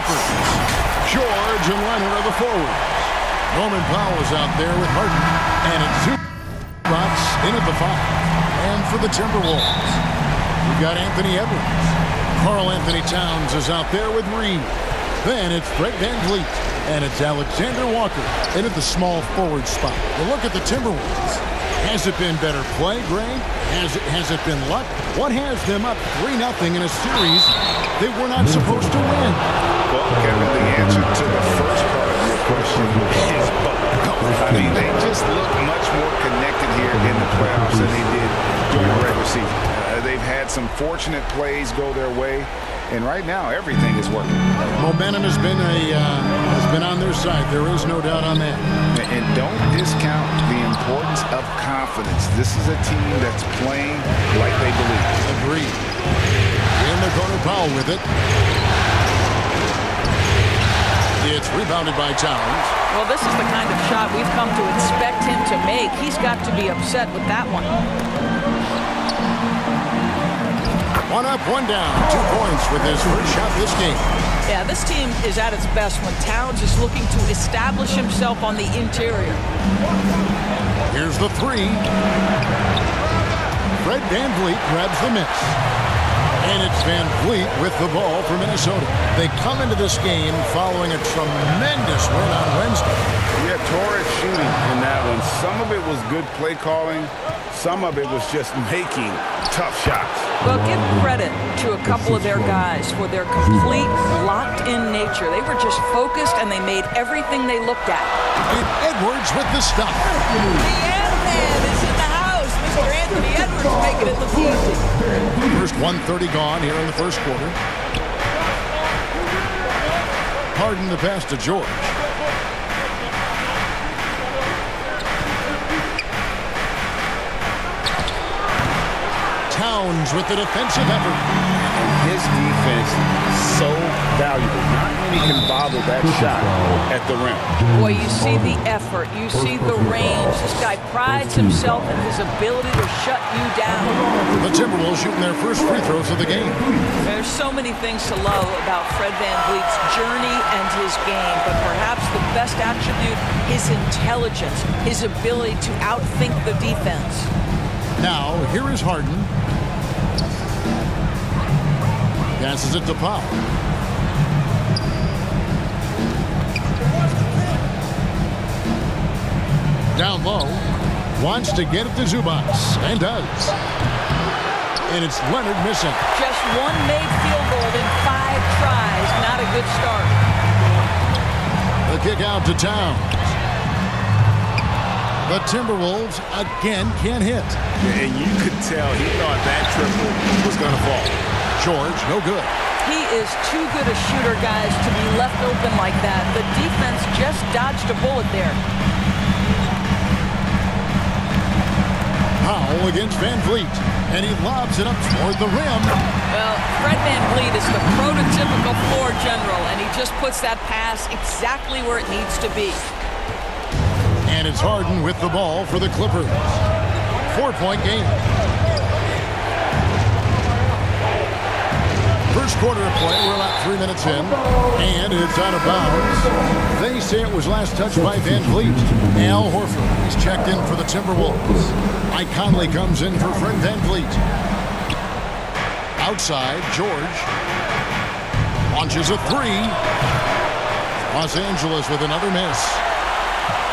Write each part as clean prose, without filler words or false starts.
Clippers. George and Leonard are the forwards. Norman Powell's out there with Harden. And it's Zubac in at the 5. And for the Timberwolves, we've got Anthony Edwards. Karl Anthony Towns is out there with Reed. Then it's Fred VanVleet. And it's Alexander Walker in at the small forward spot. Well, look at the Timberwolves. Has it been better play, Greg? Has it been luck? What has them up 3-0 in a series they were not supposed to win? Well, Kevin, the answer to the first part of your question is both. I mean, they just look much more connected here in the playoffs than they did during the regular season. They've had some fortunate plays go their way, and right now everything is working. Momentum has been on their side. There is no doubt on that. And don't discount the importance of confidence. This is a team that's playing like they believe. Agreed. In the corner, Powell with it. It's rebounded by Towns. Well, this is the kind of shot we've come to expect him to make. He's got to be upset with that one. One up, one down. 2 points with his first shot this game. Yeah, this team is at its best when Towns is looking to establish himself on the interior. Here's the 3. Fred VanVleet grabs the miss. And it's VanVleet with the ball for Minnesota. They come into this game following a tremendous win on Wednesday. Yeah, torrid shooting in that one. Some of it was good play calling. Some of it was just making tough shots. Well, give credit to a couple of their guys for their complete locked-in nature. They were just focused, and they made everything they looked at. And Edwards with the stop. The Ant-Man is in the house. Mr. Anthony Edwards making it look easy. First 1:30 gone here in the first quarter. Harden the pass to George. Towns with the defensive effort. And his defense is so valuable. Not many can bottle that shot at the rim. Boy, you see the effort. You see the range. This guy prides himself in his ability to shut you down. The Timberwolves shooting their first free throws of the game. There's so many things to love about Fred VanVleet's journey and his game, but perhaps the best attribute is intelligence, his ability to outthink the defense. Now, here is Harden. Passes it to Powell. Down low. Wants to get it to Zubac. And does. And it's Leonard missing. Just one made field goal in 5 tries. Not a good start. The kick out to Towns. The Timberwolves again can't hit. And you could tell he thought that triple was going to fall. George, no good. He is too good a shooter, guys, to be left open like that. The defense just dodged a bullet there. Powell against VanVleet. And he lobs it up toward the rim. Well, Fred VanVleet is the prototypical floor general, and he just puts that pass exactly where it needs to be. And it's Harden with the ball for the Clippers. 4-point game. First quarter of play, we're about 3 minutes in, and it's out of bounds. They say it was last touched by VanVleet. Al Horford is checked in for the Timberwolves. Mike Conley comes in for Fred VanVleet. Outside, George launches a 3. Los Angeles with another miss.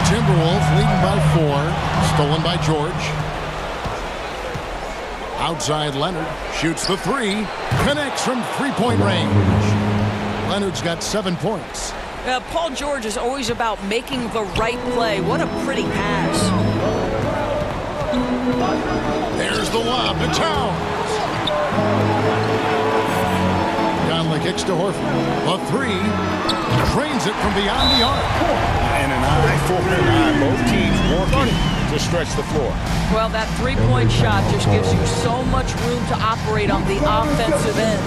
Timberwolves leading by 4. Stolen by George. Outside, Leonard shoots the 3. Connects from 3-point range. Leonard's got 7 points. Paul George is always about making the right play. What a pretty pass. There's the lob to Towns. Conley kicks to Horford. The 3. Trains it from beyond the arc. And an eye for an eye. Both teams working to stretch the floor. Well, that 3-point shot just gives you so much room to operate on the offensive end.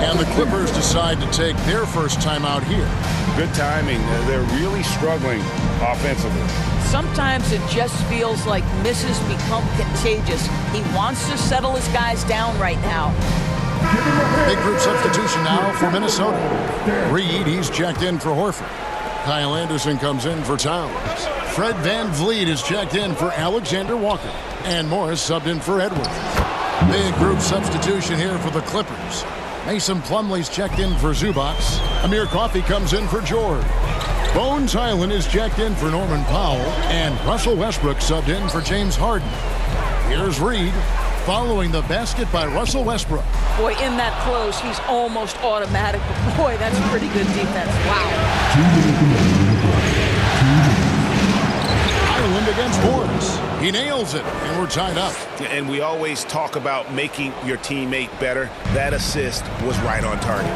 And the Clippers decide to take their first timeout here. Good timing. They're really struggling offensively. Sometimes it just feels like misses become contagious. He wants to settle his guys down right now. Big group substitution now for Minnesota. Reed, he's checked in for Horford. Kyle Anderson comes in for Towns. Fred VanVleet is checked in for Alexander Walker. And Morris subbed in for Edwards. Big group substitution here for the Clippers. Mason Plumlee's checked in for Zubac. Amir Coffey comes in for George. Bones Hyland is checked in for Norman Powell. And Russell Westbrook subbed in for James Harden. Here's Reed following the basket by Russell Westbrook. Boy, in that close, he's almost automatic. But boy, that's pretty good defense. Wow. Ireland against Morris. He nails it, and we're tied up. And we always talk about making your teammate better. That assist was right on target.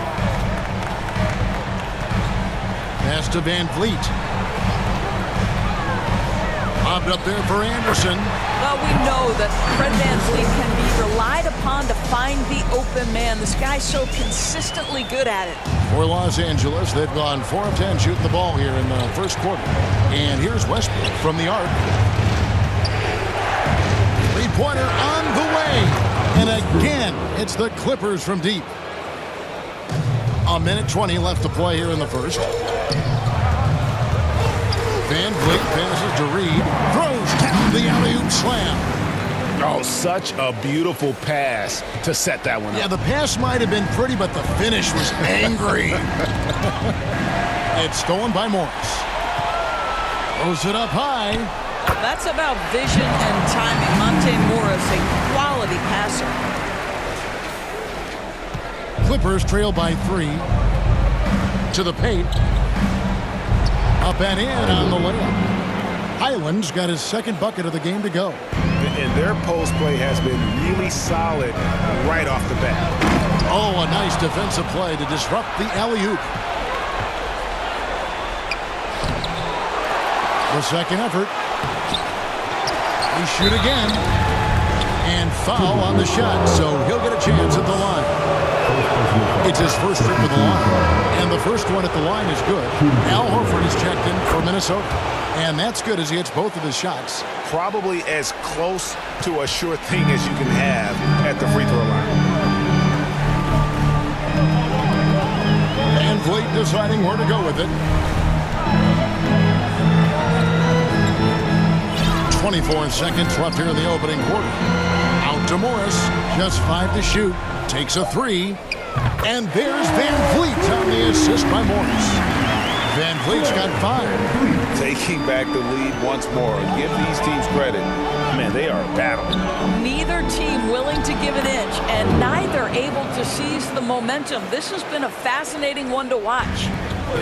Pass to VanVleet. Bobbed up there for Anderson. Well, we know that Fred VanVleet can be relied upon to find the open man. This guy's so consistently good at it. For Los Angeles, they've gone 4 of 10 shooting the ball here in the first quarter. And here's Westbrook from the arc. Three-pointer on the way. And again, it's the Clippers from deep. A minute 20 left to play here in the first. VanVleet passes to Reed. Throws down the alley-oop slam. Oh, such a beautiful pass to set that one up. Yeah, the pass might have been pretty, but the finish was angry. It's stolen by Morris. Throws it up high. That's about vision and timing. Monte Morris, a quality passer. Clippers trail by 3. To the paint. Up and in on the layup. Hyland's got his second bucket of the game to go. And their post play has been really solid right off the bat. Oh, a nice defensive play to disrupt the alley-oop. The second effort. They shoot again. And foul on the shot, so he'll get a chance at the line. It's his first trip to the line. And the first one at the line is good. Al Horford is checked in for Minnesota. And that's good as he hits both of his shots. Probably as close to a sure thing as you can have at the free throw line. VanVleet deciding where to go with it. 24 seconds left here in the opening quarter. Out to Morris. Just 5 to shoot. Takes a 3. And there's VanVleet on the assist by Morris. VanVleet's got 5. Taking back the lead once more. Give these teams credit. Man, they are battling. Neither team willing to give an inch, and neither able to seize the momentum. This has been a fascinating one to watch.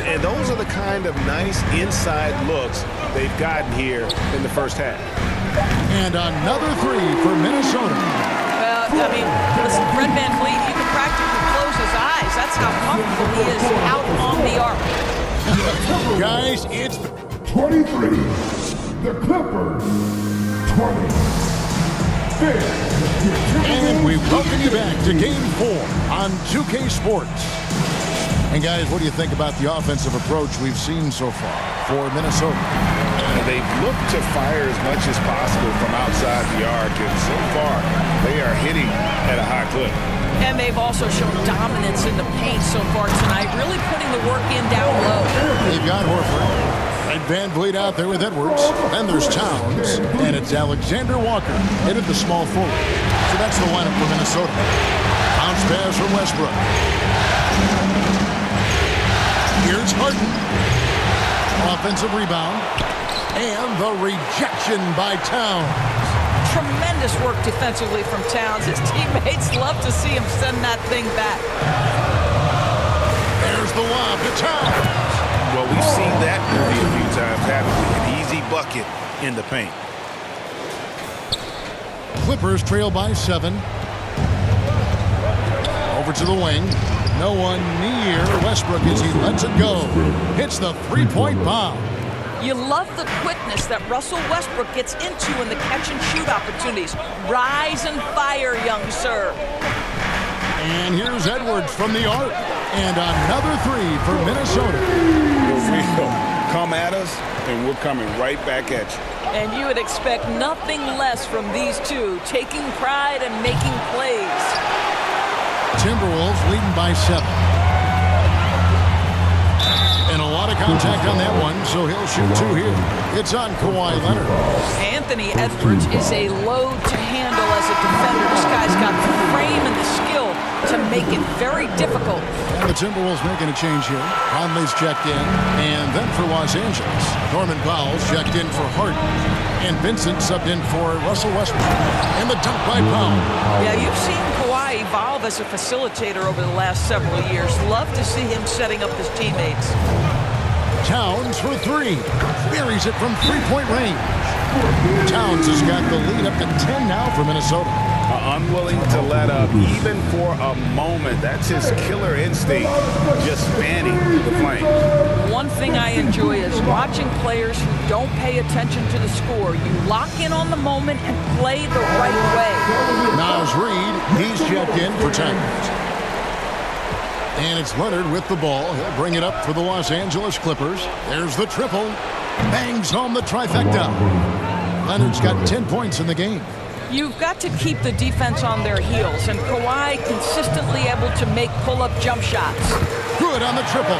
And those are the kind of nice inside looks they've gotten here in the first half. And another 3 for Minnesota. I mean, listen, Fred VanVleet, you can practically close his eyes. That's how comfortable he is out on the arc. Guys, it's 23. The Clippers. 20. And we welcome you back to Game 4 on 2K Sports. And guys, what do you think about the offensive approach we've seen so far for Minnesota? They've looked to fire as much as possible from outside the arc, and so far they are hitting at a high clip. And they've also shown dominance in the paint so far tonight, really putting the work in down low. They've got Horford and VanVleet out there with Edwards. Then there's Towns, and it's Alexander Walker in at the small forward. So that's the lineup for Minnesota. Bounce pass from Westbrook. Here's Harden. Offensive rebound. And the rejection by Towns. Tremendous work defensively from Towns. His teammates love to see him send that thing back. There's the lob to Towns. Well, we've seen that movie a few times, haven't we? An easy bucket in the paint. Clippers trail by 7. Over to the wing. No one near Westbrook as he lets it go. Hits the three-point bomb. You love the quickness that Russell Westbrook gets into in the catch-and-shoot opportunities. Rise and fire, young sir. And here's Edwards from the arc. And another 3 for Minnesota. Come at us, and we're coming right back at you. And you would expect nothing less from these two, taking pride and making plays. Timberwolves leading by 7. And a lot of contact on that one, so he'll shoot 2 here. It's on Kawhi Leonard. Anthony Edwards is a load to handle as a defender. This guy's got the frame and the skill to make it very difficult. And the Timberwolves making a change here. Conley's checked in. And then for Los Angeles, Norman Powell's checked in for Harden. And Vincent subbed in for Russell Westbrook. And the dunk by Powell. Yeah, you've seen Kawhi evolve as a facilitator over the last several years. Love to see him setting up his teammates. Towns for 3. Buries it from three-point range. Towns has got the lead up to 10 now for Minnesota. Unwilling to let up even for a moment. That's his killer instinct, just spanning the flame. One thing I enjoy is watching players who don't pay attention to the score. You lock in on the moment and play the right way. Naz Reid, he's checked in for Towns. And it's Leonard with the ball. He'll bring it up for the Los Angeles Clippers. There's the triple. Bangs home the trifecta. Leonard's got 10 points in the game. You've got to keep the defense on their heels, and Kawhi consistently able to make pull-up jump shots. Good on the triple.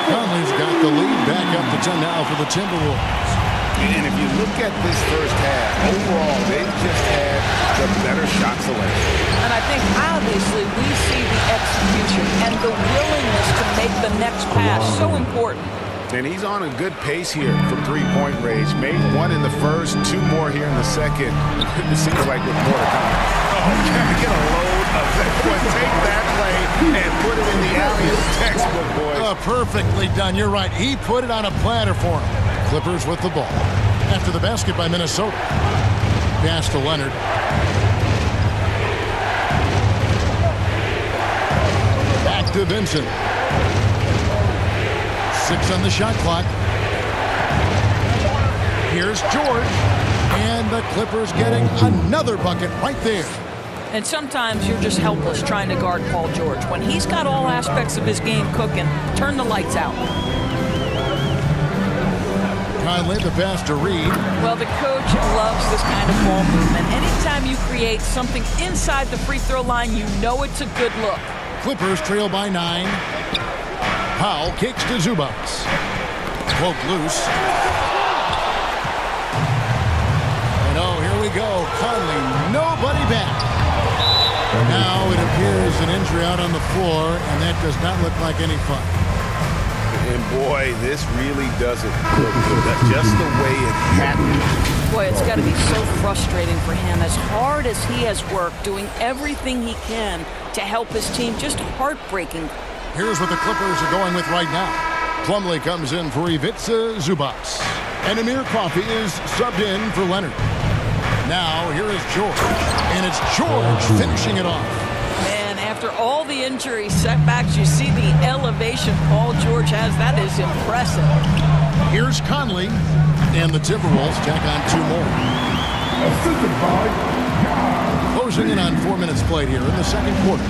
Conley's got the lead back up to 10 now for the Timberwolves. And if you look at this first half, overall, they've just had the better shot selection. And I think, obviously, we see the execution and the willingness to make the next pass so important. And he's on a good pace here from three-point range. Made 1 in the first, 2 more here in the second. It seems like with more to come. Oh, can get a load of that one. Take that play and put it in the alley. Textbook, boys. Perfectly done. You're right. He put it on a platter for him. Clippers with the ball. After the basket by Minnesota. Pass to Leonard. Back to Vincent. 6 on the shot clock. Here's George. And the Clippers getting another bucket right there. And sometimes you're just helpless trying to guard Paul George. When he's got all aspects of his game cooking, turn the lights out. Conley, the pass to Reid. Well, the coach loves this kind of ball movement. Anytime you create something inside the free throw line, you know it's a good look. Clippers trail by 9. Powell kicks to Zubac. Poke loose. And oh, here we go. Conley, nobody back. Now it appears an injury out on the floor, and that does not look like any fun. And boy, this really doesn't look good. That's just the way it happened. Boy, it's got to be so frustrating for him. As hard as he has worked, doing everything he can to help his team, just heartbreaking. Here's what the Clippers are going with right now. Plumlee comes in for Ivica Zubac. And Amir Coffey is subbed in for Leonard. Now, here is George. And it's George finishing it off. Man, after all the injury setbacks, you see the elevation Paul George has. That is impressive. Here's Conley. And the Timberwolves tack on 2 more. Assisted by Closing in on 4 minutes played here in the second quarter.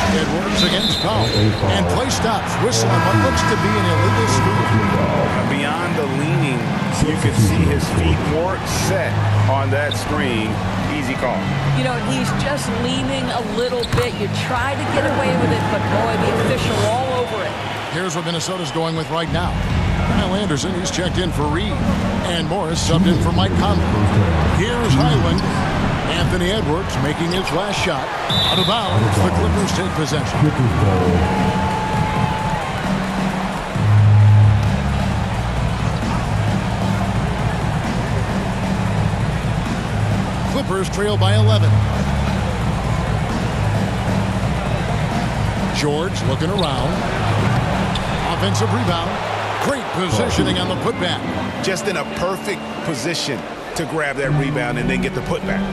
Edwards against Powell. And play stops. Whistle on what looks to be an illegal screen. Beyond the leaning, you can see his feet more set on that screen. Easy call. You know, he's just leaning a little bit. You try to get away with it, but boy, the official all over it. Here's what Minnesota's going with right now. Kyle Anderson, he's checked in for Reid. And Morris subbed in for Mike Conley. Here's Highland. Anthony Edwards making his last shot. Out of bounds, the Clippers take possession. Clippers trail by 11. George looking around. Offensive rebound. Great positioning on the putback. Just in a perfect position to grab that rebound and then get the putback.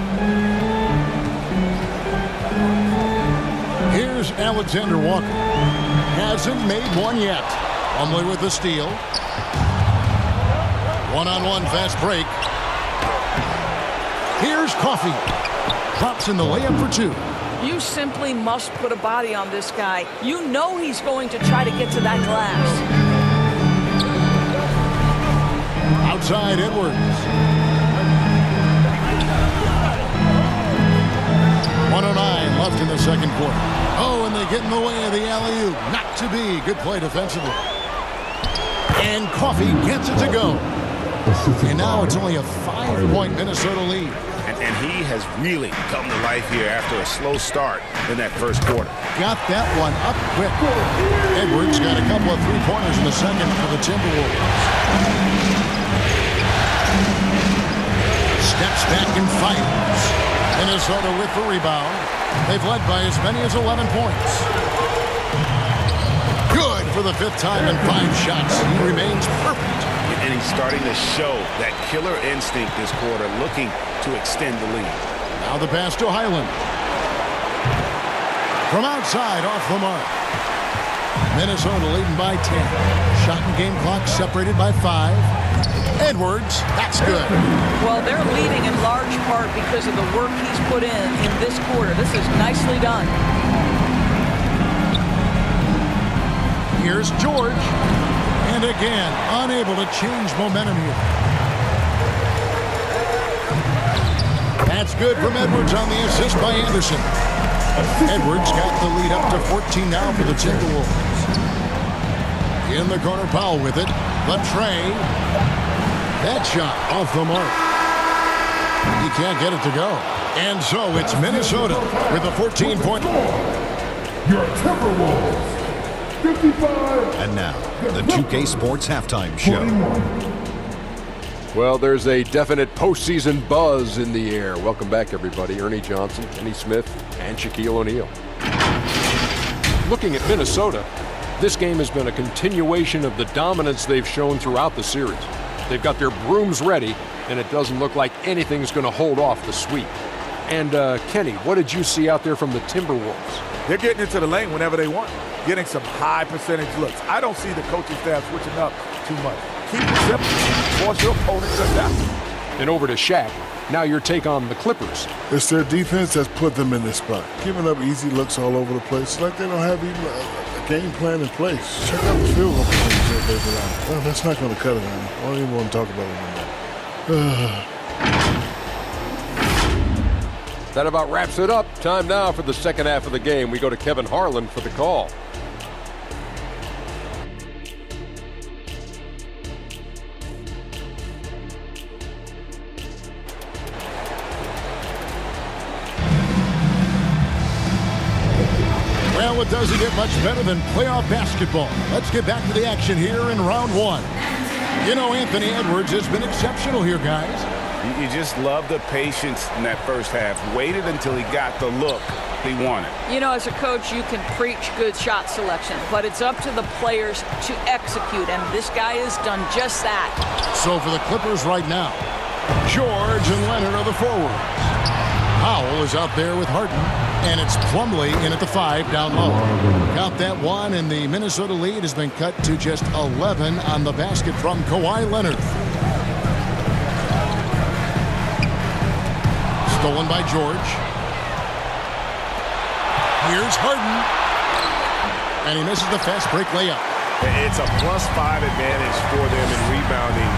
Here's Alexander Walker. Hasn't made one yet. Plumlee with the steal. One-on-one fast break. Here's Coffey. Drops in the layup for 2. You simply must put a body on this guy. You know he's going to try to get to that glass. Outside Edwards. 1:09 left in the second quarter. Oh, and they get in the way of the alley-oop. Not to be. Good play defensively. And Coffey gets it to go. And now it's only a 5-point Minnesota lead. And he has really come to life here after a slow start in that first quarter. Got that one up quick. Edwards got a couple of three-pointers in the second for the Timberwolves. Steps back and fires. Minnesota with the rebound. They've led by as many as 11 points. Good for the 5th time in 5 shots. He remains perfect. And he's starting to show that killer instinct this quarter, looking to extend the lead. Now the pass to Highland. From outside, off the mark. Minnesota leading by 10. Shot and game clock separated by 5. Edwards, that's good. Well, they're leading in large part because of the work he's put in this quarter. This is nicely done. Here's George. And again, unable to change momentum here. That's good from Edwards on the assist by Anderson. Edwards got the lead up to 14 now for the Timberwolves. In the corner, Powell with it. Latrey. That shot off the mark. He can't get it to go. And so it's Minnesota with a 14-point. Your Timberwolves. 55. And now, the 2K Sports Halftime Show. 21. Well, there's a definite postseason buzz in the air. Welcome back, everybody. Ernie Johnson, Kenny Smith, and Shaquille O'Neal. Looking at Minnesota, this game has been a continuation of the dominance they've shown throughout the series. They've got their brooms ready, and it doesn't look like anything's going to hold off the sweep. And, Kenny, what did you see out there from the Timberwolves? They're getting into the lane whenever they want, getting some high percentage looks. I don't see the coaching staff switching up too much. Keep it simple. Force your opponent to adapt. And over to Shaq. Now your take on the Clippers. It's their defense that's put them in this spot. Giving up easy looks all over the place. It's like they don't have even a game plan in place. Check out the field goal percentage that they've been on. Well, that's not going to cut it, man. I don't even want to talk about it anymore. That about wraps it up. Time now for the second half of the game. We go to Kevin Harlan for the call. Well, it doesn't get much better than playoff basketball. Let's get back to the action here in round 1. You know, Anthony Edwards has been exceptional here, guys. You just love the patience in that first half. Waited until he got the look he wanted. You know, as a coach, you can preach good shot selection, but it's up to the players to execute, and this guy has done just that. So for the Clippers right now, George and Leonard are the forwards. Powell is out there with Harden, and it's Plumlee in at the 5 down low. Count that one, and the Minnesota lead has been cut to just 11 on the basket from Kawhi Leonard. Stolen by George. Here's Harden. And he misses the fast break layup. It's a +5 advantage for them in rebounding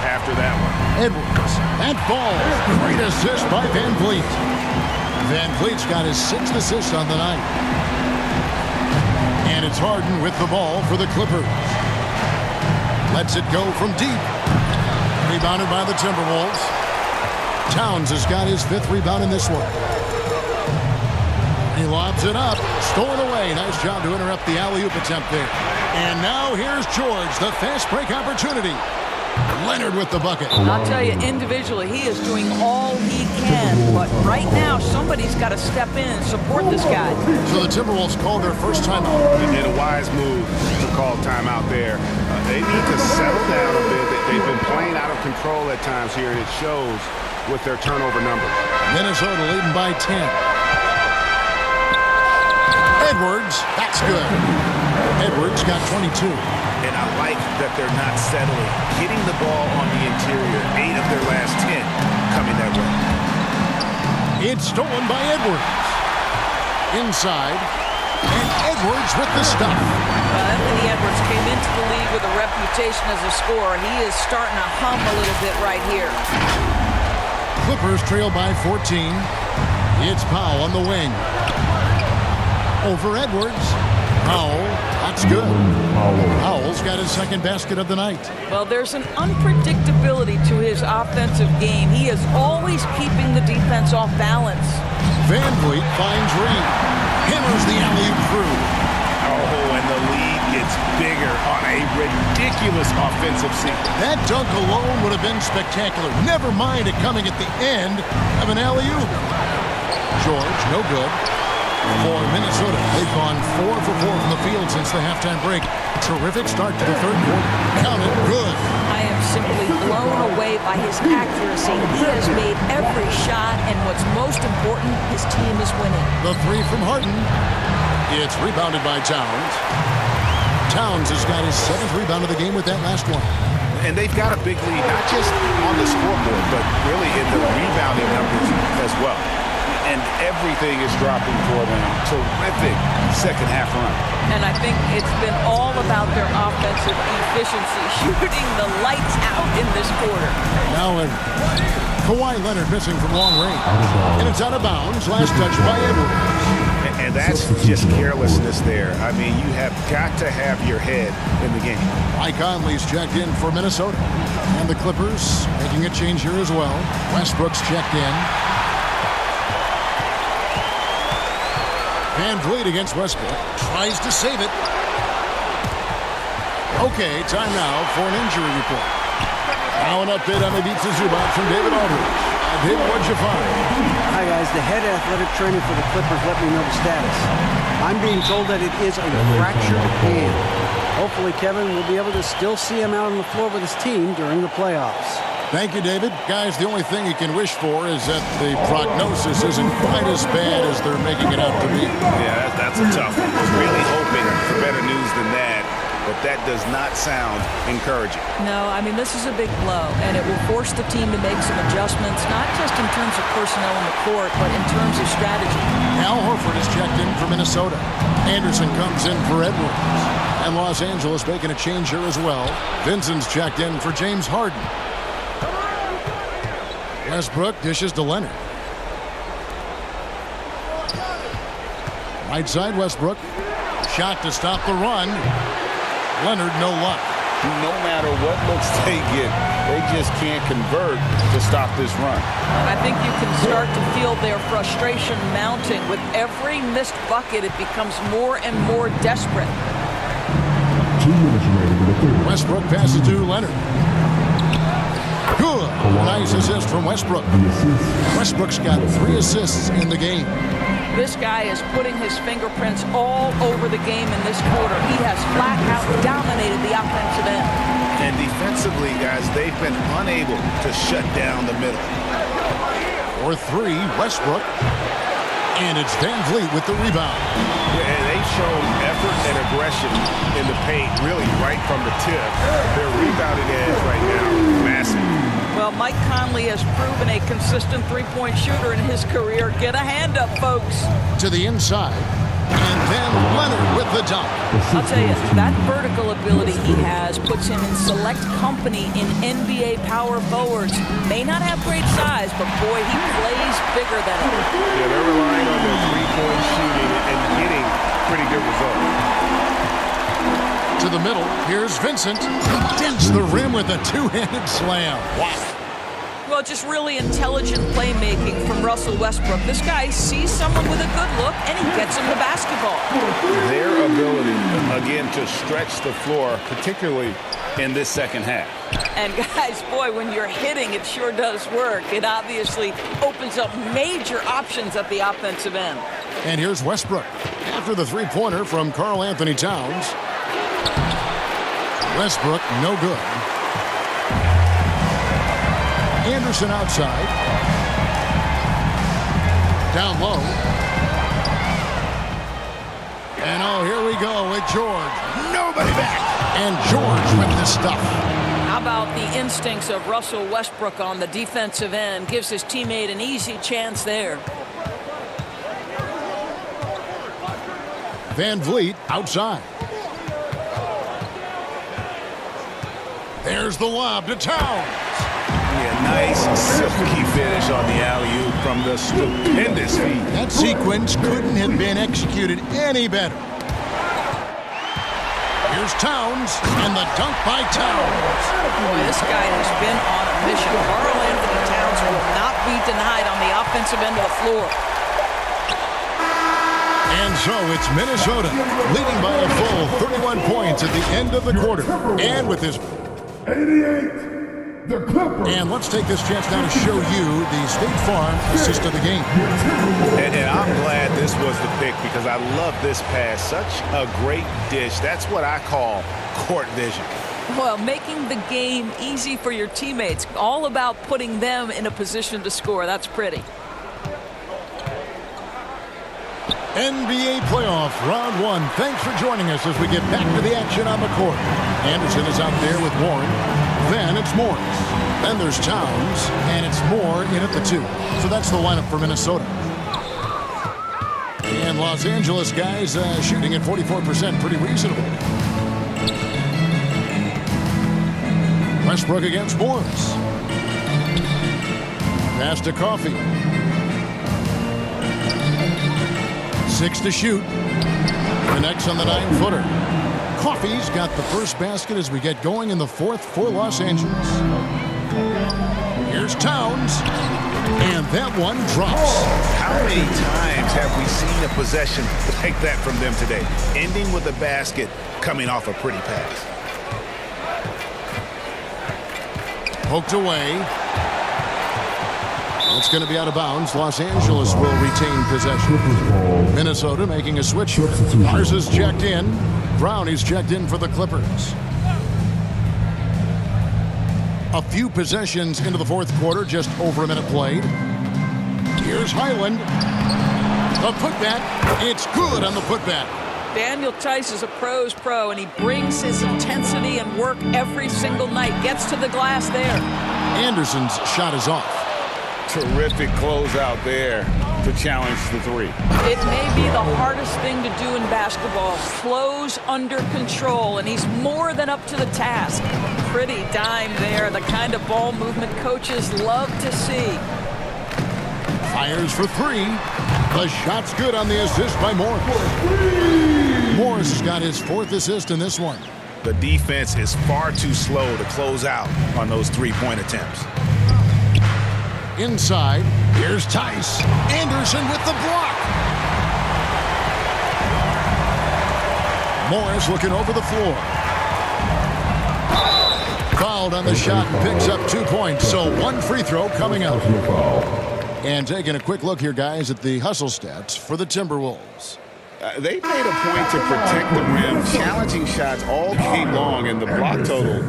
after that one. Edwards. That ball. Great assist by Van Vliet. Van Vliet's got his 6th assist on the night. And it's Harden with the ball for the Clippers. Lets it go from deep. Rebounded by the Timberwolves. Towns has got his 5th rebound in this one. He lobs it up. Stolen away. Nice job to interrupt the alley-oop attempt there. And now here's George, the fast break opportunity. Leonard with the bucket. I'll tell you, individually, he is doing all he can. But right now, somebody's got to step in and support this guy. So the Timberwolves call their first timeout. And a wise move to call timeout there. They need to settle down a bit. They've been playing out of control at times here, and it shows with their turnover numbers. Minnesota leading by 10. Edwards, that's good. Edwards got 22. And I like that they're not settling. Getting the ball on the interior, 8 of their last 10 coming that way. It's stolen by Edwards. Inside. And Edwards with the stuff. Anthony Edwards came into the league with a reputation as a scorer. He is starting to hum a little bit right here. Clippers trail by 14. It's Powell on the wing. Over Edwards. Powell, that's good. Powell's got his second basket of the night. Well, there's an unpredictability to his offensive game. He is always keeping the defense off balance. Van Vliet finds Reed. Hammers the alley-oop through. Oh, and the lead gets bigger on a ridiculous offensive sequence. That dunk alone would have been spectacular. Never mind it coming at the end of an alley-oop. George, no good. For Minnesota, they've gone 4 for 4 from the field since the halftime break. Terrific start to the third quarter. Count it good. I am simply blown away by his accuracy. He has made every shot, and what's most important, his team is winning. The three from Harden. It's rebounded by Towns. Towns has got his 7th rebound of the game with that last one. And they've got a big lead, not just on the scoreboard, but really in the rebounding numbers as well. And everything is dropping for them. Terrific second half run. And I think it's been all about their offensive efficiency, shooting the lights out in this quarter. Now Kawhi Leonard missing from long range. And it's out of bounds. Last touch by Edwards. And that's just carelessness there. I mean, you have got to have your head in the game. Mike Conley's checked in for Minnesota. And the Clippers making a change here as well. Westbrook's checked in. Van Vliet against Westbrook. Tries to save it. Okay, time now for an injury report. Now an update on Ivica Zubac from David Aldridge. David, what'd you find? Hi, guys. The head athletic trainer for the Clippers let me know the status. I'm being told that it is a fractured hand. Hopefully, Kevin will be able to still see him out on the floor with his team during the playoffs. Thank you, David. Guys, the only thing you can wish for is that the prognosis isn't quite as bad as they're making it out to be. Yeah, that's a tough one. Was really hoping for better news than that, but that does not sound encouraging. No, I mean, this is a big blow, and it will force the team to make some adjustments, not just in terms of personnel on the court, but in terms of strategy. Al Horford is checked in for Minnesota. Anderson comes in for Edwards. And Los Angeles making a change here as well. Vincent's checked in for James Harden. Westbrook dishes to Leonard. Right side Westbrook. Shot to stop the run. Leonard, no luck. No matter what looks they get, they just can't convert to stop this run. I think you can start to feel their frustration mounting. With every missed bucket, it becomes more and more desperate. 2 minutes remaining in the third. Westbrook passes to Leonard. Good. Nice assist from Westbrook. Westbrook's got 3 assists in the game. This guy is putting his fingerprints all over the game in this quarter. He has flat out dominated the offensive end. And defensively, guys, they've been unable to shut down the middle. For 3, Westbrook. And it's Van Vliet with the rebound. Yeah, they've shown effort and aggression in the paint, really right from the tip. Their rebounding edge right now is massive. Well, Mike Conley has proven a consistent three-point shooter in his career. Get a hand up, folks. To the inside. And then Leonard with the dunk. I'll tell you, that vertical ability he has puts him in select company in NBA power forwards. May not have great size, but boy, he plays bigger than it. Yeah, they're relying on their three-point shooting and getting pretty good results. To the middle, here's Vincent. He dents the rim with a 2-handed slam. Wow. Well, just really intelligent playmaking from Russell Westbrook. This guy sees someone with a good look, and he gets him the basketball. Their ability, again, to stretch the floor, particularly in this second half. And guys, boy, when you're hitting, it sure does work. It obviously opens up major options at the offensive end. And here's Westbrook. After the three-pointer from Karl Anthony Towns. Westbrook, no good. Anderson outside. Down low. And oh, here we go with George. Nobody back. And George with the stuff. How about the instincts of Russell Westbrook on the defensive end? Gives his teammate an easy chance there. Van Vliet outside. There's the lob to Towns. Yeah, nice silky finish on the alley-oop from the stupendous feed. That sequence couldn't have been executed any better. Here's Towns, and the dunk by Towns. Boy, this guy has been on a mission. Karl-Anthony Towns will not be denied on the offensive end of the floor. And so it's Minnesota leading by a full 31 points at the end of the quarter. And with this 88, the Clippers. And let's take this chance now to show you the State Farm assist of the game. And I'm glad this was the pick because I love this pass. Such a great dish. That's what I call court vision. Well, making the game easy for your teammates. All about putting them in a position to score. That's pretty. NBA playoff round one. Thanks for joining us as we get back to the action on the court. Anderson is out there with Warren. Then it's Morris. Then there's Towns, and it's Moore in at the 2. So that's the lineup for Minnesota. And Los Angeles guys shooting at 44%, pretty reasonable. Westbrook against Morris. Pass to Coffee. 6 to shoot. Connects on the 9-footer. Coffee's got the first basket as we get going in the fourth for Los Angeles. Here's Towns. And that one drops. How many times have we seen a possession like that from them today? Ending with a basket, coming off a pretty pass. Poked away. It's going to be out of bounds. Los Angeles will retain possession. Minnesota making a switch. Mars is checked in. Brown is checked in for the Clippers. A few possessions into the fourth quarter, just over a minute played. Here's Highland. The putback. It's good on the putback. Daniel Theis is a pro's pro, and he brings his intensity and work every single night. Gets to the glass there. Anderson's shot is off. Terrific closeout there to challenge the 3. It may be the hardest thing to do in basketball. Close under control, and he's more than up to the task. Pretty dime there, the kind of ball movement coaches love to see. Fires for 3. The shot's good on the assist by Morris. Morris has got his 4th assist in this one. The defense is far too slow to close out on those 3-point attempts. Inside, here's Theis. Anderson with the block. Morris looking over the floor. Fouled on the shot and picks up 2 points. So 1 free throw coming up. And taking a quick look here, guys, at the hustle stats for the Timberwolves. They made a point to protect the rim, challenging shots all game long, and the block total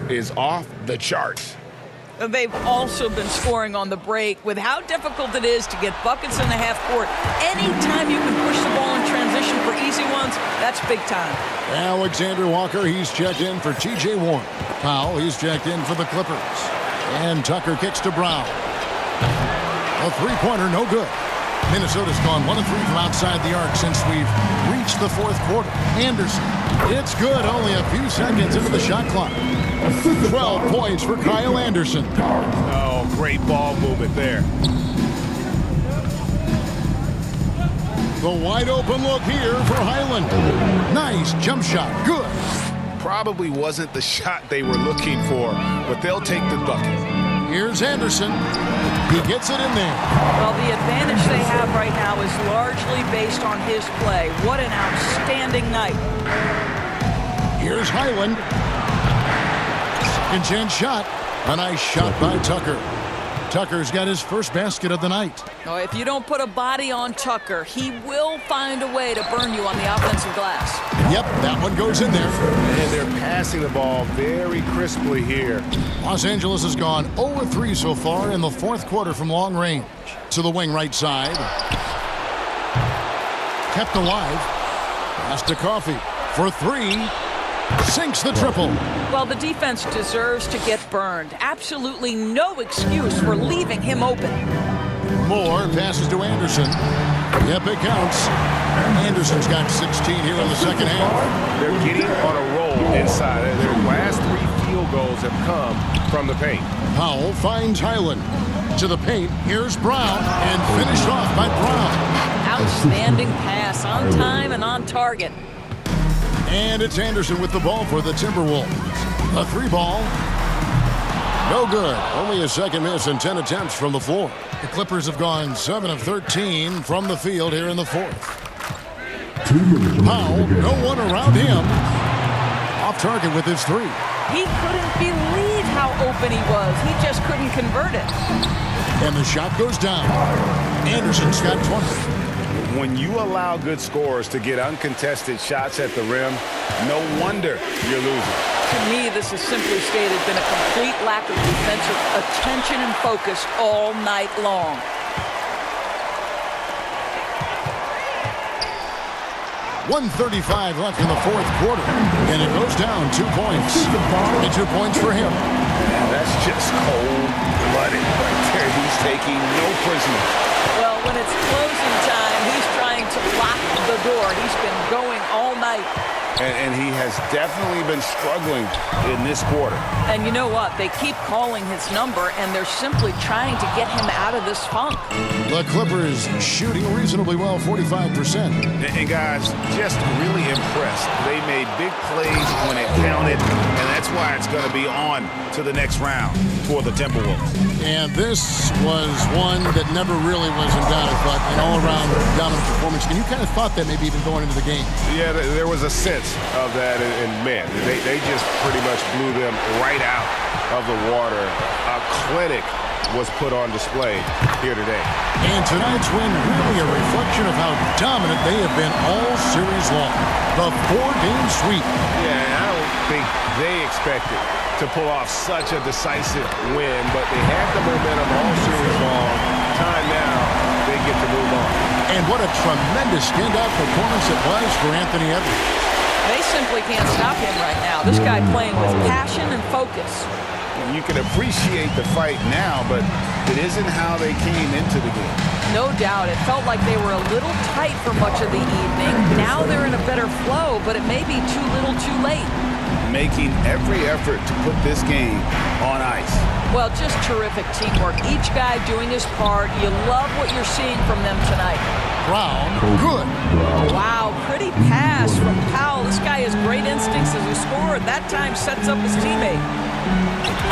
is off the charts. They've also been scoring on the break. With how difficult it is to get buckets in the half court, anytime you can push the ball in transition for easy ones, that's big time. Alexander Walker, he's checked in for T.J. Warren. Powell, he's checked in for the Clippers. And Tucker kicks to Brown. A three-pointer, no good. Minnesota's gone 1 of 3 from outside the arc since we've reached the fourth quarter. Anderson, it's good, only a few seconds into the shot clock. 12 points for Kyle Anderson. Oh, great ball movement there. The wide open look here for Highland. Nice jump shot, good. Probably wasn't the shot they were looking for, but they'll take the bucket. Here's Anderson. He gets it in there. Well, the advantage they have right now is largely based on his play. What an outstanding night. Here's Highland. Second chance shot. A nice shot by Tucker. Tucker's got his first basket of the night. Oh, if you don't put a body on Tucker, he will find a way to burn you on the offensive glass. Yep, that one goes in there. And they're passing the ball very crisply here. Los Angeles has gone 0-3 so far in the fourth quarter from long range. To the wing right side. Kept alive. Pass to Coffee for 3. Sinks the triple. Well, the defense deserves to get burned. Absolutely no excuse for leaving him open. Moore passes to Anderson. Yep, it counts. Anderson's got 16 here in the second half. They're getting on a roll inside. Their last 3 field goals have come from the paint. Powell finds Highland. To the paint, here's Brown, and finished off by Brown. Outstanding pass, on time and on target. And it's Anderson with the ball for the Timberwolves. A 3-ball. No good. Only a second miss and 10 attempts from the floor. The Clippers have gone 7 of 13 from the field here in the fourth. Powell, no one around him. Off target with his 3. He couldn't believe how open he was. He just couldn't convert it. And the shot goes down. Anderson's got 20. When you allow good scorers to get uncontested shots at the rim, no wonder you're losing. To me, this has simply stated been a complete lack of defensive attention and focus all night long. .135 left in the fourth quarter, and it goes down 2 points. And 2 points for him. That's just cold-blooded right there. He's taking no prisoners. Well, when it's closing time, he's trying to lock the door. He's been going all night. And he has definitely been struggling in this quarter. And you know what? They keep calling his number, and they're simply trying to get him out of this funk. The Clippers shooting reasonably well, 45%. And guys, just really impressed. They made big plays when it counted, and that's why it's going to be on to the next round for the Timberwolves. And this was one that never really was in doubt, but an all-around dominant performance. And you kind of thought that maybe even going into the game. Yeah, there was a sense of that, and man, they just pretty much blew them right out of the water. A clinic was put on display here today. And tonight's win really a reflection of how dominant they have been all series long. The 4-game sweep. Yeah, I don't think they expected to pull off such a decisive win, but they had the momentum all series long. Time now, they get to move on. And what a tremendous standout performance it was for Anthony Edwards. They simply can't stop him right now. This guy playing with passion and focus. You can appreciate the fight now, but it isn't how they came into the game. No doubt. It felt like they were a little tight for much of the evening. Now they're in a better flow, but it may be too little too late. Making every effort to put this game on ice. Well, just terrific teamwork. Each guy doing his part. You love what you're seeing from them tonight. Brown, good. Wow, pretty pass from Powell. This guy has great instincts as a scorer. That time sets up his teammate.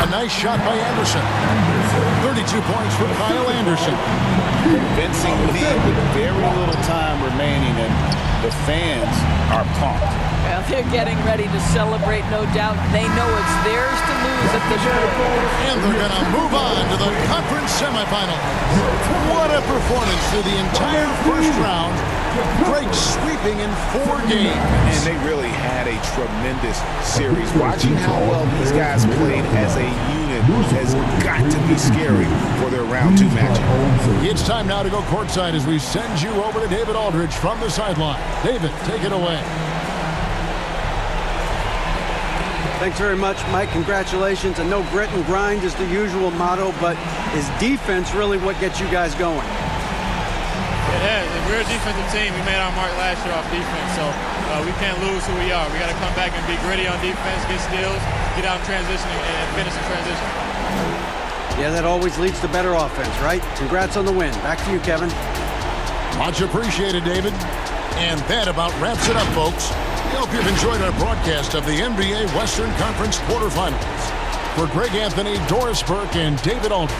A nice shot by Anderson. 32 points for Kyle Anderson. Convincing lead with very little time remaining, and the fans are pumped. Well, they're getting ready to celebrate, no doubt. They know it's theirs to lose at this point. And they're going to move on to the conference semifinals. What a performance through the entire first round. Great sweeping in 4 games. And they really had a tremendous series. Watching how well these guys played as a unit has got to be scary for their round 2 matchup. It's time now to go courtside as we send you over to David Aldridge from the sideline. David, take it away. Thanks very much, Mike. Congratulations. I know grit and grind is the usual motto, but is defense really what gets you guys going? It has. We're a defensive team. We made our mark last year off defense, so we can't lose who we are. We got to come back and be gritty on defense, get steals, get out in transition, and finish in transition. Yeah, that always leads to better offense, right? Congrats on the win. Back to you, Kevin. Much appreciated, David. And that about wraps it up, folks. We hope you've enjoyed our broadcast of the NBA Western Conference quarterfinals. For Greg Anthony, Doris Burke, and David Aldridge,